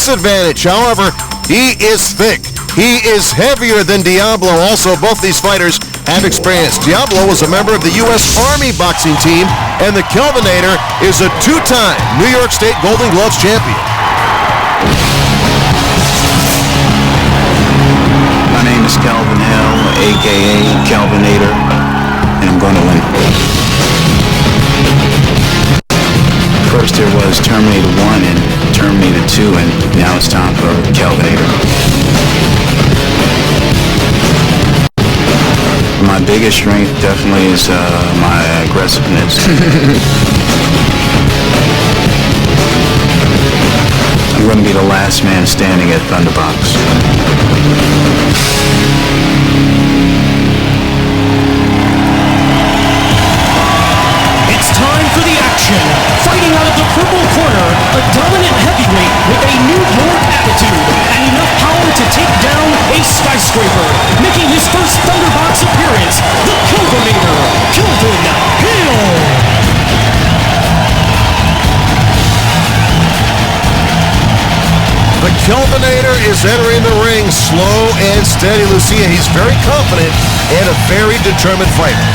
disadvantage. However, he is thick. He is heavier than Diablo. Also, both these fighters have experience. Diablo was a member of the U.S. Army boxing team, and the Kalvinator is a two-time New York State Golden Gloves champion. My name is Kalvine Hale, a.k.a. Kalvinator, and I'm going to win. First there was Terminator 1 and Terminator 2, and now it's time for Kalvinator. My biggest strength definitely is my aggressiveness. I'm going to be the last man standing at Thunderbox. It's time for the action. Fighting out of the purple corner, a dominant heavyweight with a New York attitude and enough power to take down a skyscraper. Making his first Thunderbox appearance, the Kalvinator, Kalvine Hale. The Kalvinator is entering the ring slow and steady, Lucia. He's very confident and a very determined fighter.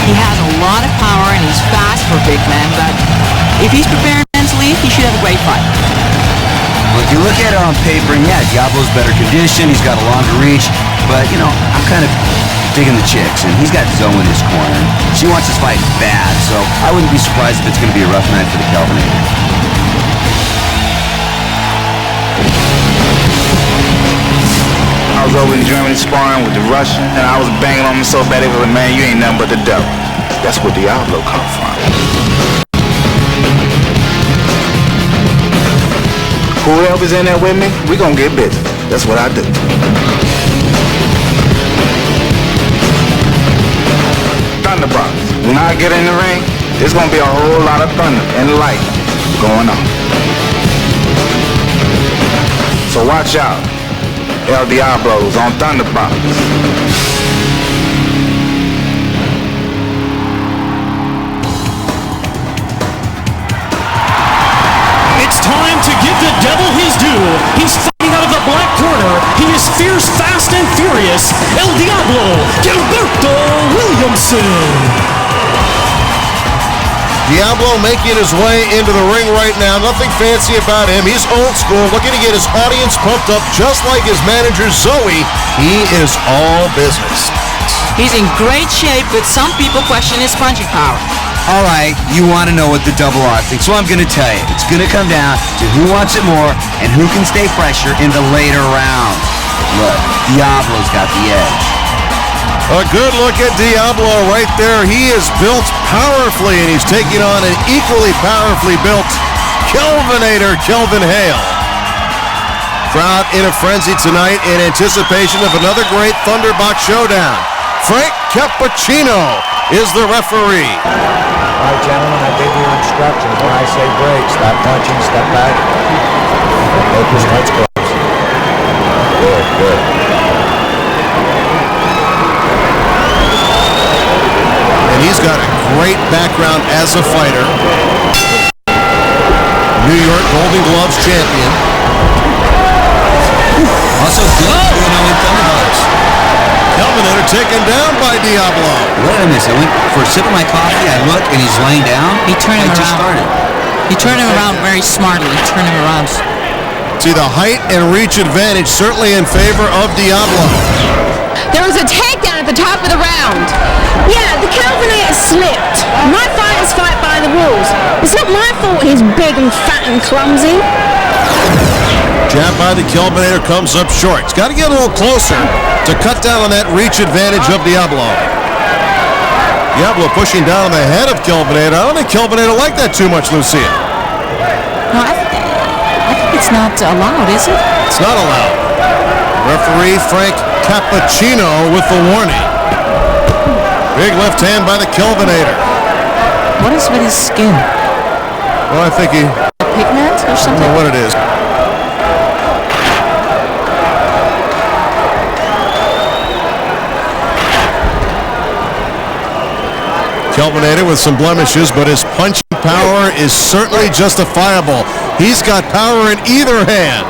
He has a lot of power and he's fast for a big man, but if he's prepared mentally, he should have a great fight. Well, if you look at it on paper, and yeah, Diablo's better conditioned, he's got a longer reach, but, you know, I'm kind of digging the chicks, and he's got Zoe in his corner. She wants this fight bad, so I wouldn't be surprised if it's going to be a rough night for the Kalvinator. I was over in Germany sparring with the Russian, and I was banging on him so bad, they was like, man, you ain't nothing but the devil. That's where Diablo come from. Whoever's in there with me, we gonna get busy. That's what I do. Thunderbox. When I get in the ring, there's gonna be a whole lot of thunder and light going on. So watch out. El Diablo's on Thunderbox. It's time to give the devil his due. He's fighting out of the black corner. He is fierce, fast, and furious. El Diablo, Gilberto Williamson. Diablo making his way into the ring right now. Nothing fancy about him. He's old school, looking to get his audience pumped up just like his manager, Zoe. He is all business. He's in great shape, but some people question his punching power. All right, you want to know what the double R thinks, so I'm going to tell you. It's going to come down to who wants it more and who can stay fresher in the later rounds. Look, Diablo's got the edge. A good look at Diablo right there. He is built powerfully, and he's taking on an equally powerfully built Kalvinator, Kalvine Hale. Crowd in a frenzy tonight in anticipation of another great Thunderbox showdown. Frank Cappuccino is the referee. All right, gentlemen, I gave you your instructions. When I say break, stop punching, step back. Make your heads close. Good, good. He's got a great background as a fighter. New York Golden Gloves champion. Also good with Thunderbox. Kalvinator taken down by Diablo. What did I miss? I went for a sip of my coffee, I looked, and he's laying down. He turned him just around. Started. He turned him around very smartly. He turned him around. See, the height and reach advantage certainly in favor of Diablo. There was a takedown at the top of the round. Yeah, the Kalvinator slipped. My fighters fight by the rules. It's not my fault he's big and fat and clumsy. Jab by the Kalvinator comes up short. He's got to get a little closer to cut down on that reach advantage of Diablo. Diablo pushing down on the head of Kalvinator. I don't think Kalvinator liked that too much, Lucia. No, I think it's not allowed, is it? It's not allowed. Referee Frank Cappuccino with the warning. Big left hand by the Kalvinator. What is with his skin? Well, I think he... Pigment or I something? don't know what it is. Kalvinator with some blemishes, but his punching power is certainly justifiable. He's got power in either hand.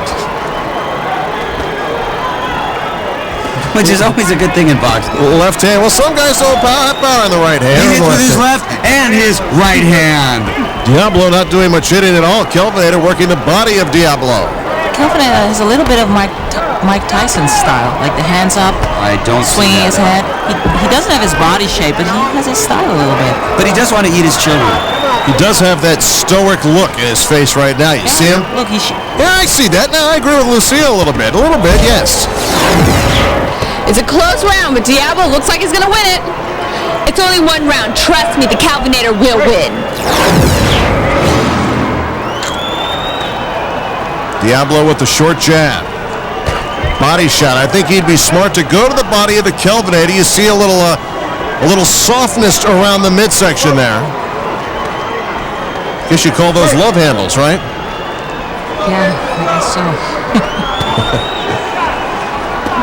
Which is always a good thing in boxing. Left hand. Well, some guys don't have power in the right hand. He hits with his left and his right hand. Diablo not doing much hitting at all. Kalvine working the body of Diablo. Kalvine has a little bit of Mike Tyson's style, like the hands up, I don't swinging his head. He doesn't have his body shape, but he has his style a little bit. But he does want to eat his children. He does have that stoic look in his face right now. You see him? Look, Yeah, I see that. Now I agree with Lucille a little bit. Yes. It's a close round, but Diablo looks like he's gonna win it. It's only one round. Trust me, the Kalvinator will win. Diablo with the short jab. Body shot. I think he'd be smart to go to the body of the Kalvinator. You see a little softness around the midsection there. Guess you call those love handles, right? Yeah, I guess so.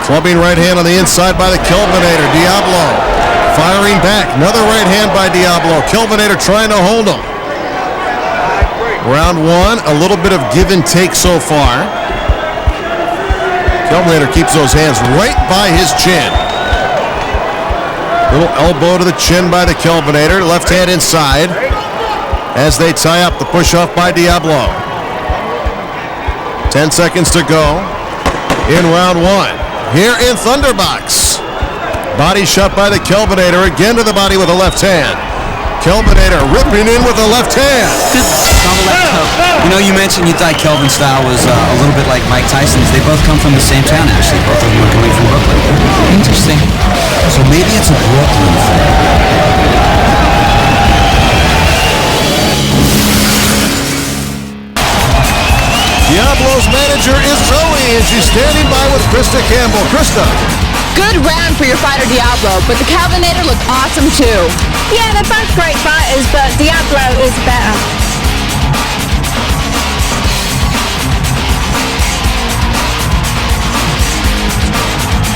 Clubbing right hand on the inside by the Kalvinator. Diablo firing back. Another right hand by Diablo. Kalvinator trying to hold him. Round one, a little bit of give and take so far. Kalvinator keeps those hands right by his chin. Little elbow to the chin by the Kalvinator. Left hand inside as they tie up the push-off by Diablo. 10 seconds to go in round one. Here in Thunderbox. Body shot by the Kalvinator. Again to the body with a left hand. Kalvinator ripping in with a left hand. You know, you mentioned you thought Kelvin's style was a little bit like Mike Tyson's. They both come from the same town, actually. Both of them are coming from Brooklyn. Interesting. So maybe it's a Brooklyn thing. Diablo's manager is Zoe, and she's standing by with Krista Campbell. Krista. Good round for your fighter Diablo, but the Kalvinator looked awesome too. Yeah, they're both great fighters, but Diablo is better.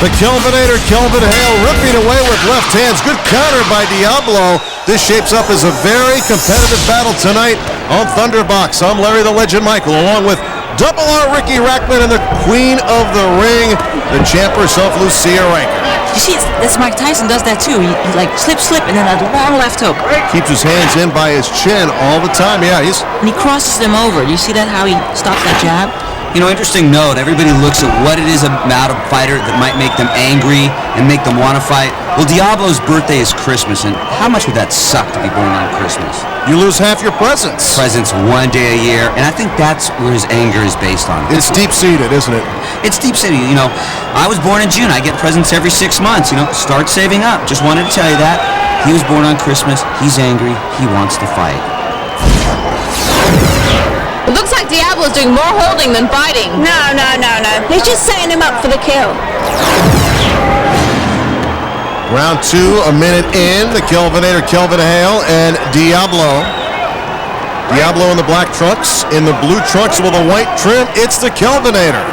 The Kalvinator, Kalvin Hale, ripping away with left hands. Good counter by Diablo. This shapes up as a very competitive battle tonight on Thunderbox. I'm Larry the Legend Michael, along with Double R Ricky Rackman and the Queen of the Ring, the champ herself, Lucia Rankin. You see, that's Mike Tyson does that too. He like slip, and then a long left hook. Keeps his hands in by his chin all the time. Yeah, and he crosses them over. Do you see that, how he stops that jab? You know, interesting note, everybody looks at what it is about a fighter that might make them angry and make them want to fight. Well, Diablo's birthday is Christmas, and how much would that suck to be born on Christmas? You lose half your presents. Presents one day a year, and I think that's where his anger is based on. It's deep-seated, isn't it? It's deep-seated. You know, I was born in June. I get presents every 6 months. You know, start saving up. Just wanted to tell you that. He was born on Christmas. He's angry. He wants to fight. It looks like Diablo's doing more holding than fighting. No. He's just setting him up for the kill. Round two, a minute in. The Kalvinator, Kalvin Hale, and Diablo. Diablo in the black trunks. In the blue trunks with a white trim, it's the Kalvinator.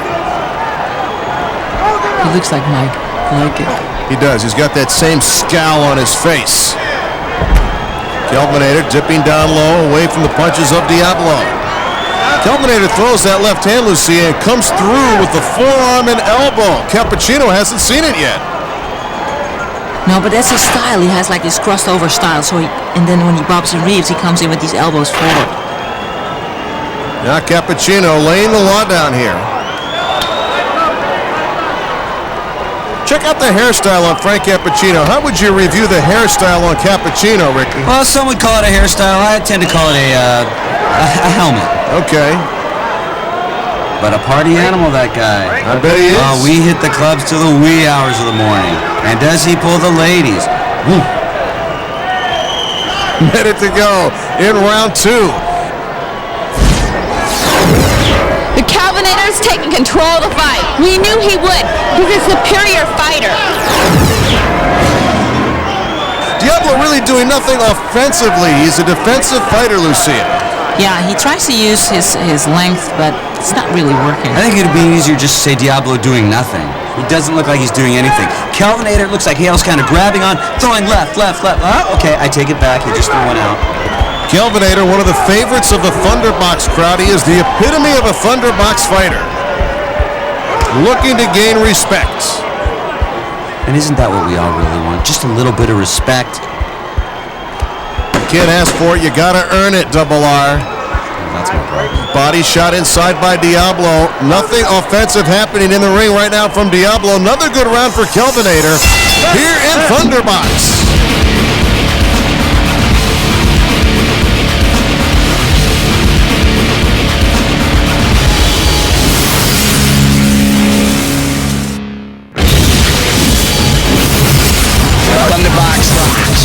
He looks like Mike. I like it. He does. He's got that same scowl on his face. Kalvinator dipping down low, away from the punches of Diablo. Kalvinator throws that left hand, Lucia, and comes through with the forearm and elbow. Cappuccino hasn't seen it yet. No, but that's his style. He has like this crossed over style. So and then when he bobs and reaves, he comes in with these elbows forward. Now Cappuccino laying the law down here. Check out the hairstyle on Frank Cappuccino. How would you review the hairstyle on Cappuccino, Ricky? Well, some would call it a hairstyle. I tend to call it a helmet. Okay. But a party animal, that guy. I bet he is. Oh, we hit the clubs till the wee hours of the morning. And does he pull the ladies? Woo. Minute to go in round two. The Kalvinator's taking control of the fight. We knew he would. He's a superior fighter. Diablo really doing nothing offensively. He's a defensive fighter, Lucia. Yeah, he tries to use his length, but it's not really working. I think it'd be easier just to say Diablo doing nothing. He doesn't look like he's doing anything. Kalvinator looks like Hale's kind of grabbing on, throwing left. Oh, okay, I take it back. He just threw one out. Kelvinator, one of the favorites of the Thunderbox crowd. He is the epitome of a Thunderbox fighter. Looking to gain respect. And isn't that what we all really want? Just a little bit of respect. You can't ask for it, you gotta earn it, Double R. That's my problem. Body shot inside by Diablo. Nothing offensive happening in the ring right now from Diablo. Another good round for Kelvinator here in Thunderbox. Thunderbox rocks.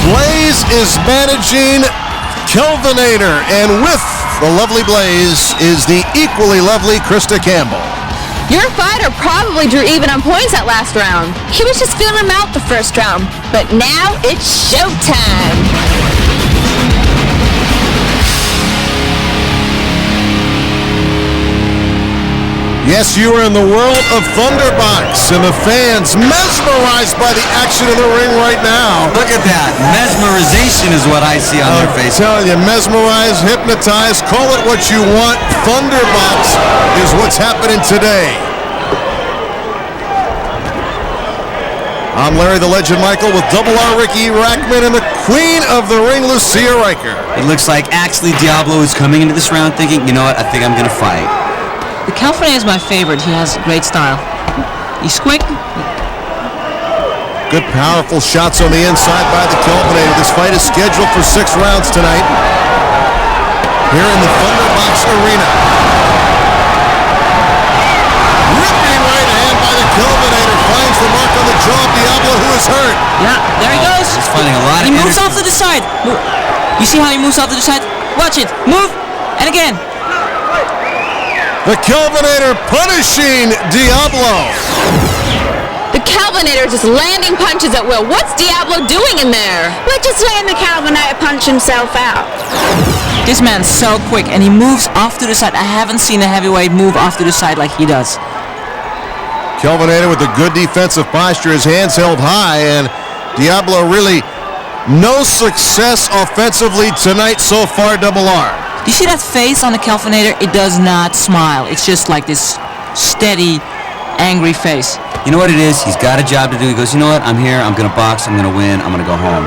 Blaze is managing Kelvinator, and with the lovely Blaze is the equally lovely Krista Campbell. Your fighter probably drew even on points that last round. He was just feeling him out the first round, but now it's showtime. Yes, you are in the world of Thunderbox, and the fans mesmerized by the action in the ring right now. Look at that. Mesmerization is what I see on their I'm face. telling you, mesmerized, hypnotized, call it what you want. Thunderbox is what's happening today. I'm Larry the Legend Michael with Double R Ricky Rackman and the Queen of the Ring, Lucia Riker. It looks like actually Diablo is coming into this round thinking, you know what, I think I'm going to fight. The Kalvine is my favorite. He has great style. He's quick. Good, powerful shots on the inside by the Kelvinator. This fight is scheduled for 6 rounds tonight here in the Thunderbox Arena. Ripping right hand by the Kelvinator. Finds the mark on the jaw of Diablo, who is hurt. Yeah, there he goes. He's finding a lot of He moves energy. off to the side. You see how he moves off to the side? Watch it. Move. And again. The Kelvinator punishing Diablo. The Kalvinator just landing punches at will. What's Diablo doing in there? We're just letting the Kalvinator punch himself out. This man's so quick, and he moves off to the side. I haven't seen a heavyweight move off to the side like he does. Kelvinator with a good defensive posture, his hands held high, and Diablo really no success offensively tonight so far, Double R. Do you see that face on the Kalvinator? It does not smile. It's just like this steady, angry face. You know what it is? He's got a job to do. He goes, you know what? I'm here. I'm going to box. I'm going to win. I'm going to go home.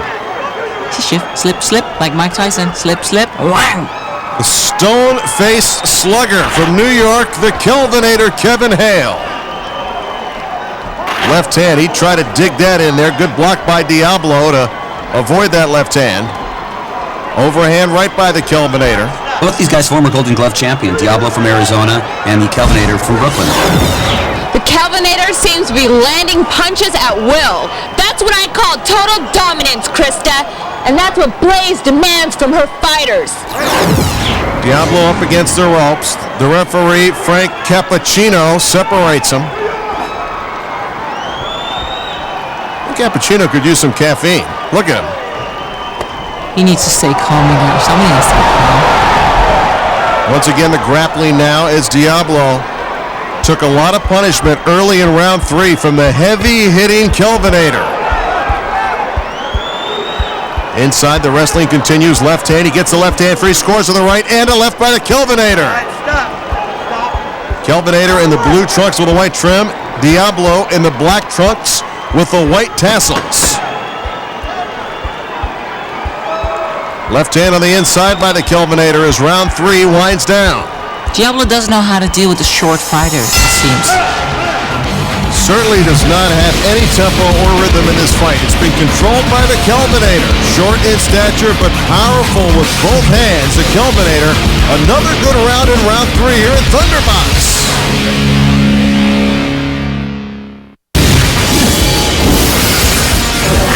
Shift, slip, slip, like Mike Tyson. Slip, slip, whang. The stone-faced slugger from New York, the Kelvinator, Kevin Hale. Left hand, he tried to dig that in there. Good block by Diablo to avoid that left hand. Overhand right by the Kelvinator. Both these guys former Golden Glove champion. Diablo from Arizona and the Kelvinator from Brooklyn. The Kalvinator seems to be landing punches at will. That's what I call total dominance, Krista. And that's what Blaze demands from her fighters. Diablo up against the ropes. The referee, Frank Cappuccino, separates him. Cappuccino could use some caffeine. Look at him. He needs to stay calm here. Somebody has to stay calm. Once again, the grappling now as Diablo took a lot of punishment early in round 3 from the heavy-hitting Kelvinator. Inside, the wrestling continues. Left hand, he gets the left hand free, scores with the right, and a left by the Kelvinator. Kelvinator in the blue trunks with the white trim. Diablo in the black trunks with the white tassels. Left hand on the inside by the Kelvinator as round 3 winds down. Diablo doesn't know how to deal with the short fighters, it seems. Certainly does not have any tempo or rhythm in this fight. It's been controlled by the Kelvinator. Short in stature, but powerful with both hands. The Kelvinator, another good round in round 3 here in Thunderbox.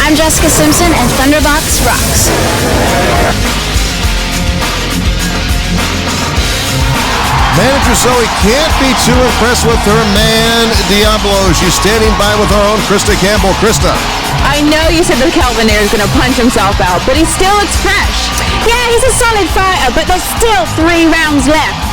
I'm Jessica Simpson, and Thunderbox rocks. Manager Zoe can't be too impressed with her man, Diablo. She's standing by with our own Krista Campbell. Krista. I know you said the Kalvinator is going to punch himself out, but he still looks fresh. Yeah, he's a solid fighter, but there's still 3 rounds left.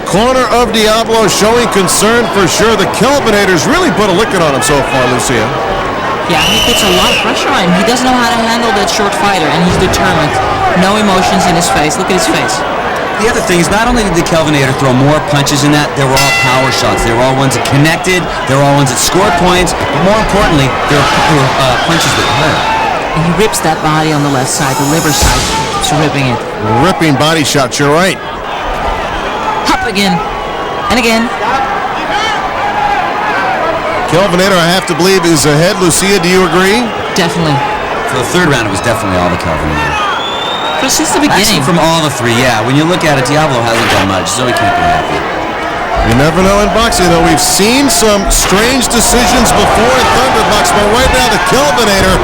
corner of Diablo, showing concern for sure. The Kelvinator's really put a licking on him so far, Lucia. Yeah, he puts a lot of pressure on him. He doesn't know how to handle that short fighter, and he's determined. No emotions in his face. Look at his face. The other thing is, not only did the Kelvinator throw more punches in that, they were all power shots. They were all ones that connected. They were all ones that scored points. But more importantly, they were punches that hurt. And he rips that body on the left side, the liver side. Keeps ripping it. Ripping body shots, you're right. Up again. And again. Kelvinator, I have to believe, is ahead. Lucia, do you agree? Definitely. For the third round, it was definitely all the Kelvinator. But since the beginning. Actually, from all the three, yeah. When you look at it, Diablo hasn't done much, so he can't be happy. You never know in boxing, though. We've seen some strange decisions before in Thunderbox, but right now the Kelvinator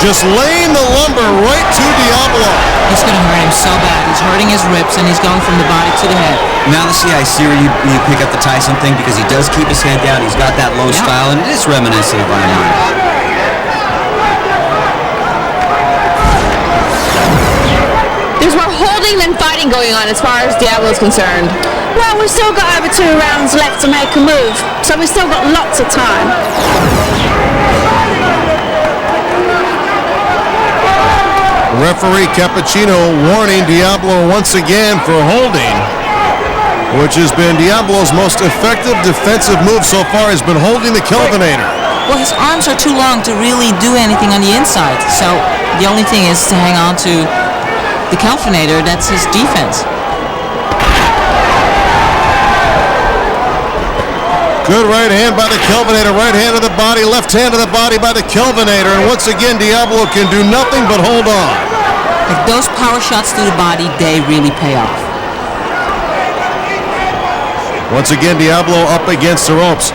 just laying the lumber right to Diablo. It's going to hurt him so bad. He's hurting his ribs, and he's going from the body to the head. Now, see, I see where you pick up the Tyson thing, because he does keep his head down. He's got that low style, and it is reminiscent of Iron Man. There's more holding than fighting going on as far as Diablo's concerned. Well, we've still got over 2 rounds left to make a move, so we've still got lots of time. Referee Cappuccino warning Diablo once again for holding, which has been Diablo's most effective defensive move so far, has been holding the Kelvinator. Well, his arms are too long to really do anything on the inside, so the only thing is to hang on to the Kalvinator. That's his defense. Good right hand by the Kelvinator. Right hand to the body. Left hand to the body by the Kelvinator. And once again, Diablo can do nothing but hold on. Like those power shots to the body, they really pay off. Once again, Diablo up against the ropes.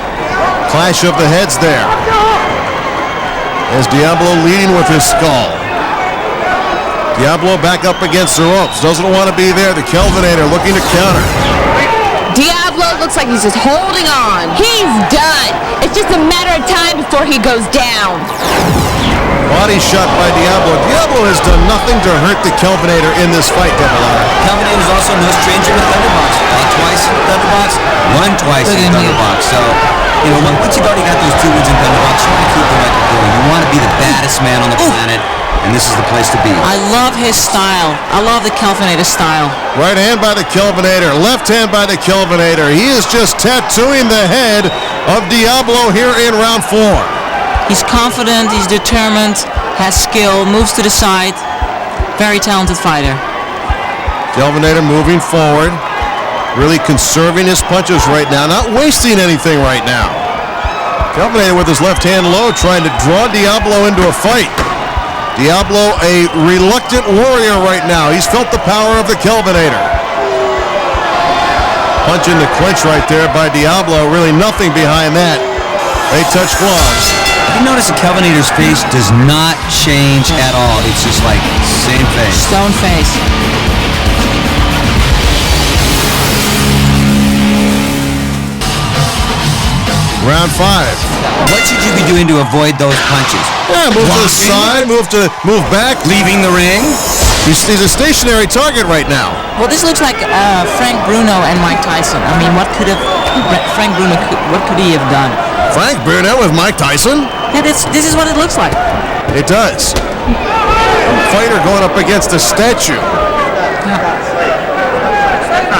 Clash of the heads there. As Diablo leading with his skull. Diablo back up against the ropes. Doesn't want to be there. The Kelvinator looking to counter. Diablo looks like he's just holding on. He's done. It's just a matter of time before he goes down. Body shot by Diablo. Diablo has done nothing to hurt the Kelvinator in this fight, Double R. Kelvinator is also no stranger to Thunderbox. Fought twice in Thunderbox, won twice in Thunderbox. So, you know, once you've already got those 2 wins in Thunderbox, you want to keep the record going. You want to be the baddest man on the planet. And this is the place to be. I love his style. I love the Kelvinator style. Right hand by the Kelvinator. Left hand by the Kelvinator. He is just tattooing the head of Diablo here in round 4. He's confident. He's determined. Has skill. Moves to the side. Very talented fighter. Kelvinator moving forward. Really conserving his punches right now. Not wasting anything right now. Kelvinator with his left hand low, trying to draw Diablo into a fight. Diablo, a reluctant warrior right now. He's felt the power of the Kelvinator. Punch in the clinch right there by Diablo. Really nothing behind that. They touch gloves. You notice the Kelvinator's face does not change at all. It's just like same face. Stone face. Round 5. What should you be doing to avoid those punches? Yeah, move to the side, move back. Leaving the ring? He's a stationary target right now. Well, this looks like Frank Bruno and Mike Tyson. I mean, what could he have done? Frank Bruno with Mike Tyson? Yeah, this is what it looks like. It does. A fighter going up against a statue.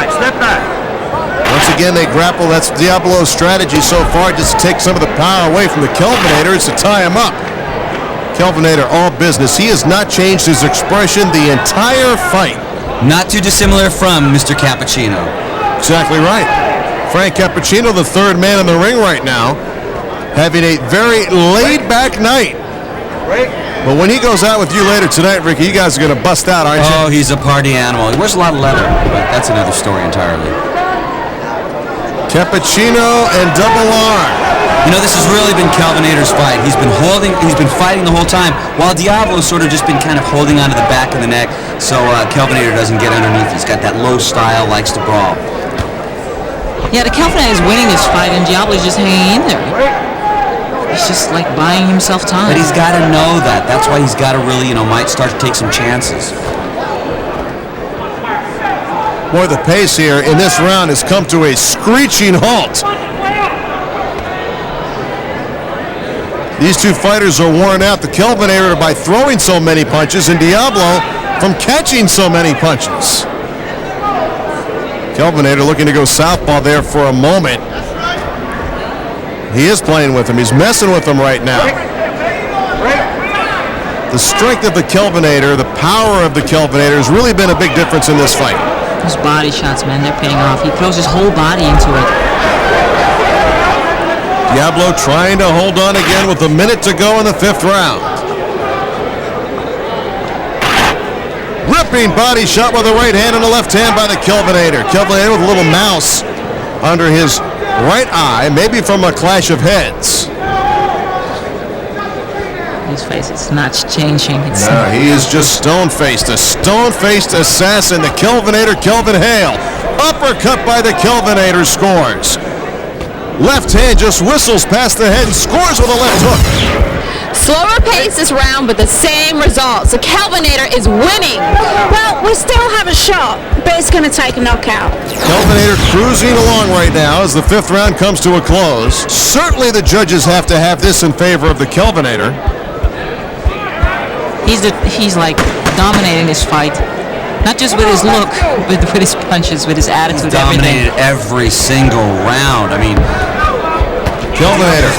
Step back. Once again, they grapple. That's Diablo's strategy so far, just to take some of the power away from the Kelvinator, is to tie him up. Kelvinator, all business. He has not changed his expression the entire fight. Not too dissimilar from Mr. Cappuccino. Exactly right. Frank Cappuccino, the third man in the ring right now, having a very laid-back night. But when he goes out with you later tonight, Ricky, you guys are going to bust out, aren't you? Oh, he's a party animal. He wears a lot of leather, but that's another story entirely. Cappuccino and Double R. You know, this has really been Kelvinator's fight. He's been fighting the whole time, while Diablo's sort of just been kind of holding onto the back of the neck, so Kelvinator doesn't get underneath. He's got that low style, likes to brawl. Yeah, the Kalvine is winning this fight, and Diablo's just hanging in there. He's just like buying himself time. But he's got to know that. That's why he's got to really, might start to take some chances. Boy, the pace here in this round has come to a screeching halt. These two fighters are worn out. The Kalvine by throwing so many punches, and Diablo from catching so many punches. Kalvine looking to go southpaw there for a moment. He is playing with him. He's messing with him right now. The strength of the Kalvine, the power of the Kalvine has really been a big difference in this fight. Those body shots, man, they're paying off. He throws his whole body into it. Diablo trying to hold on again with a minute to go in the 5th round. Ripping body shot with the right hand and the left hand by the Kalvine. Kalvine with a little mouse under his right eye, maybe from a clash of heads. His face is not changing. No, he is just stone-faced. A stone-faced assassin. The Kalvine, Kelvin Hale. Uppercut by the Kalvine scores. Left hand just whistles past the head and scores with a left hook. Slower pace this round, but the same results. The Kalvinator is winning. Well, we still have a shot, but it's going to take a knockout. Kalvine cruising along right now as the 5th round comes to a close. Certainly the judges have to have this in favor of the Kalvinator. He's like dominating this fight. Not just with his look, but with his punches, with his attitude, he's dominated every single round. I mean, Kalvine.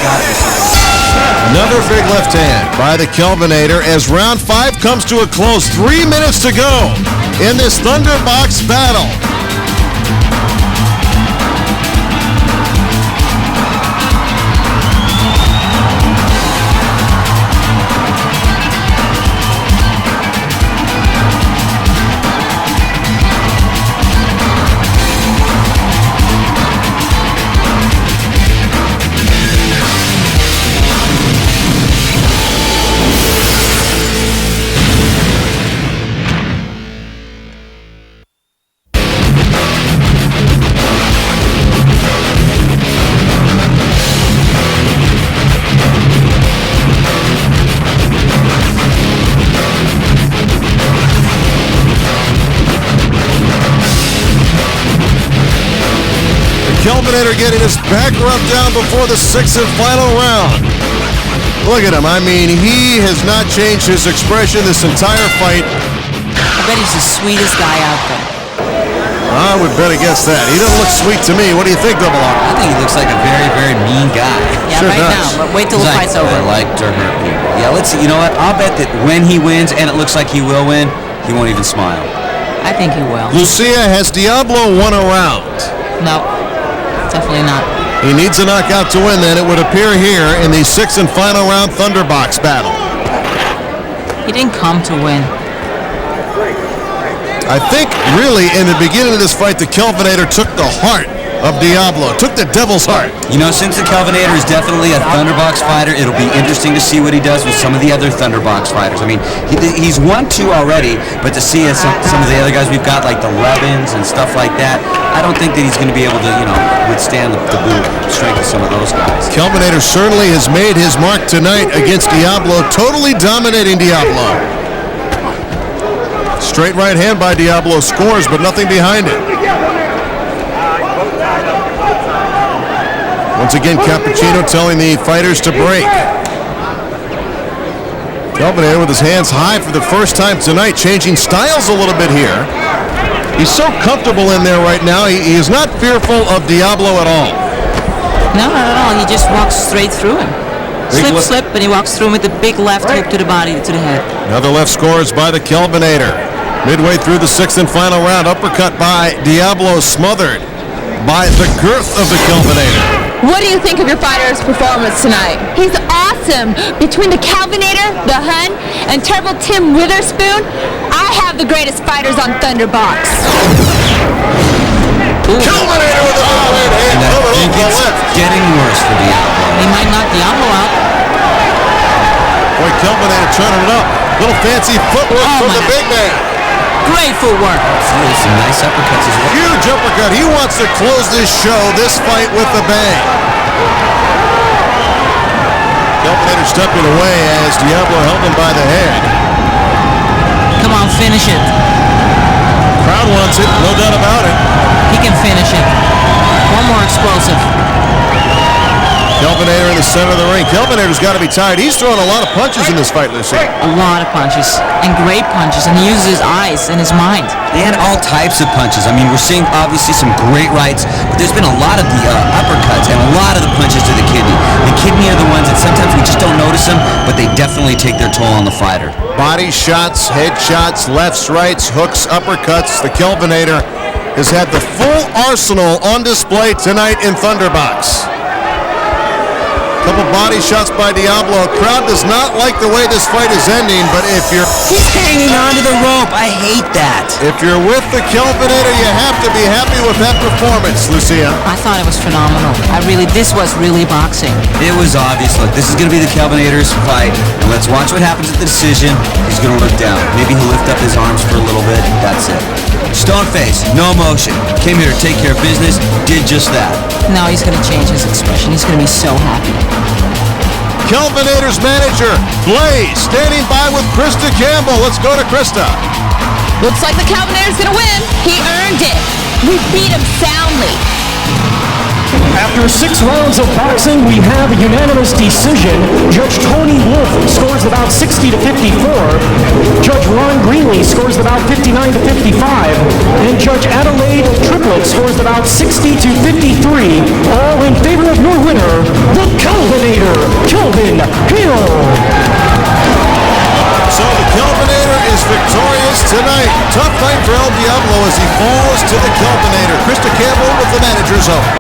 Another big left hand by the Kalvine as round 5 comes to a close. 3 minutes to go in this Thunderbox battle. Kalvine getting his back rubbed down before the 6th and final round. Look at him. I mean, he has not changed his expression this entire fight. I bet he's the sweetest guy out there. I would bet against that. He doesn't look sweet to me. What do you think, Double R? I think he looks like a very, very mean guy. Yeah, sure right does. now. But wait till the fight's over. I like to hurt people. Yeah, let's see. You know what? I'll bet that when he wins, and it looks like he will win, he won't even smile. I think he will. Lucia, has Diablo won a round? No, definitely not. He needs a knockout to win, then, it would appear here in the 6th and final round Thunderbox battle. He didn't come to win. I think, really, in the beginning of this fight, the Kalvinator took the heart of Diablo, took the devil's heart. You know, since the Kalvinator is definitely a Thunderbox fighter, it'll be interesting to see what he does with some of the other Thunderbox fighters. I mean, he's won 2 already, but to see some of the other guys we've got, like the Levins and stuff like that, I don't think that he's going to be able to, withstand the strength of some of those guys. Kalvinator certainly has made his mark tonight against Diablo, totally dominating Diablo. Straight right hand by Diablo scores, but nothing behind it. Once again, Cappuccino telling the fighters to break. Kalvine with his hands high for the first time tonight, changing styles a little bit here. He's so comfortable in there right now. He is not fearful of Diablo at all. No, not at all. He just walks straight through him. Slip, but he walks through him with the big left hook to the body, to the head. Another left scores by the Kalvinator. Midway through the 6th and final round, uppercut by Diablo, smothered by the girth of the Kalvinator. What do you think of your fighter's performance tonight? He's awesome. Between the Kalvinator, the Hun, and Turbo Tim Witherspoon, I have the greatest fighters on Thunderbox. Kalvinator with the right hand. And I think it's getting worse for Diablo. He might knock Diablo out. Boy, Kalvinator turning it up. Little fancy footwork from the big man. Great footwork. Some nice uppercuts as well. Huge uppercut. He wants to close this show, this fight, with a bang. Kalvinator stepping away as Diablo held him by the head. Come on, finish it. Crowd wants it, no doubt about it. explosive. Kalvine in the center of the ring. Kalvine's got to be tired. He's throwing a lot of punches in this fight, Lucy. A lot of punches, and great punches, and he uses his eyes and his mind. They had all types of punches. I mean, we're seeing obviously some great rights, but there's been a lot of the uppercuts and a lot of the punches to the kidney. The kidney are the ones that sometimes we just don't notice them, but they definitely take their toll on the fighter. Body shots, head shots, lefts, rights, hooks, uppercuts. The Kalvinator has had the full arsenal on display tonight in Thunderbox. Couple body shots by Diablo. Crowd does not like the way this fight is ending, but if you're... He's hanging onto the rope. I hate that. If you're with the Kalvinator, you have to be happy with that performance, Lucia. I thought it was phenomenal. This was really boxing. It was obvious. Look, this is going to be the Kalvinator's fight, and let's watch what happens at the decision. He's going to look down. Maybe he'll lift up his arms for a little bit. That's it. Stone face, no emotion. Came here to take care of business, did just that. Now he's going to change his expression. He's going to be so happy. Kalvinator's manager, Blaze, standing by with Krista Campbell. Let's go to Krista. Looks like the Kalvinator's gonna win. He earned it. We beat him soundly. After 6 rounds of boxing, we have a unanimous decision. Judge Tony Wolf scores the bout 60 to 54. Judge Ron Greenlee scores the bout 59 to 55. And Judge Adelaide Triplett scores the bout 60 to 53. All in favor of your winner, the Kalvinator, Kalvine Hale. So the Kalvinator is victorious tonight. Tough night for El Diablo as he falls to the Kalvinator. Krista Campbell with the manager's own.